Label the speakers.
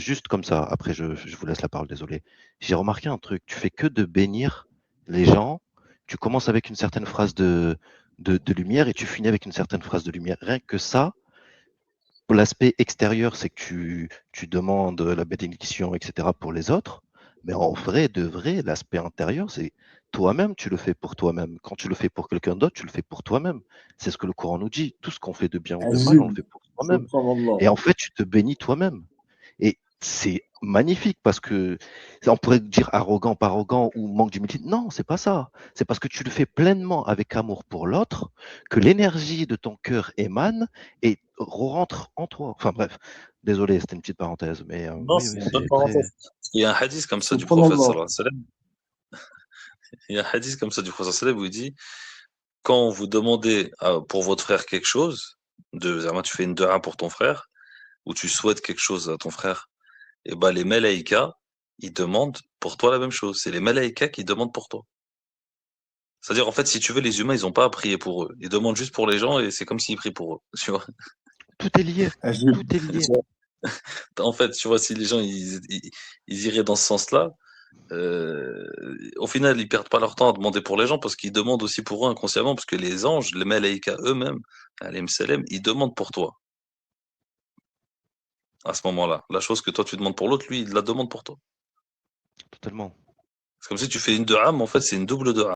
Speaker 1: juste comme ça, après je vous laisse la parole, désolé. J'ai remarqué un truc, tu fais que de bénir les gens, tu commences avec une certaine phrase de lumière et tu finis avec une certaine phrase de lumière. Rien que ça, pour l'aspect extérieur, c'est que tu demandes la bénédiction, etc. pour les autres, mais en vrai, de vrai, l'aspect intérieur, c'est toi-même, tu le fais pour toi-même. Quand tu le fais pour quelqu'un d'autre, tu le fais pour toi-même. C'est ce que le Coran nous dit. Tout ce qu'on fait de bien ou de mal, on le
Speaker 2: عجيب
Speaker 1: fait pour soi-même.
Speaker 2: سبحان الله.
Speaker 1: Et en fait, tu te bénis toi-même. Et c'est magnifique parce que on pourrait dire arrogant, pas arrogant ou manque d'humilité. Non, c'est pas ça. C'est parce que tu le fais pleinement avec amour pour l'autre que l'énergie de ton cœur émane et rentre en toi. Enfin bref, désolé, c'était une petite parenthèse, mais
Speaker 3: Non,
Speaker 1: oui,
Speaker 3: c'est
Speaker 1: oui,
Speaker 3: une bonne
Speaker 1: c'est très.
Speaker 3: parenthèse. Il y a un hadith comme ça du
Speaker 2: سبحان
Speaker 3: prophète
Speaker 2: الله.
Speaker 3: sallallahu alayhi wa sallam. Il y a un hadith comme ça du prophète sallallahu alayhi wa sallam où il dit quand vous demandez pour votre frère quelque chose, tu fais une dua pour ton frère, ou tu souhaites quelque chose à ton frère, et ben les malaïkas, ils demandent pour toi la même chose. C'est les malaïkas qui demandent pour toi. C'est-à-dire, en fait, si tu veux, les humains, ils n'ont pas à prier pour eux. Ils demandent juste pour les gens et c'est comme s'ils prient pour eux. Tu vois?
Speaker 1: Tout est lié.
Speaker 2: عجيب.
Speaker 1: Tout est lié.
Speaker 3: En fait, tu vois, si les gens ils iraient dans ce sens-là, au final, ils perdent pas leur temps à demander pour les gens parce qu'ils demandent aussi pour eux inconsciemment, parce que les anges, les malaïkas eux-mêmes, alayhim salam, ils demandent pour toi à ce moment-là. La chose que toi tu demandes pour l'autre, lui, il la demande pour toi.
Speaker 1: Totalement.
Speaker 3: C'est comme si tu fais une dua, mais en fait, c'est une double dua.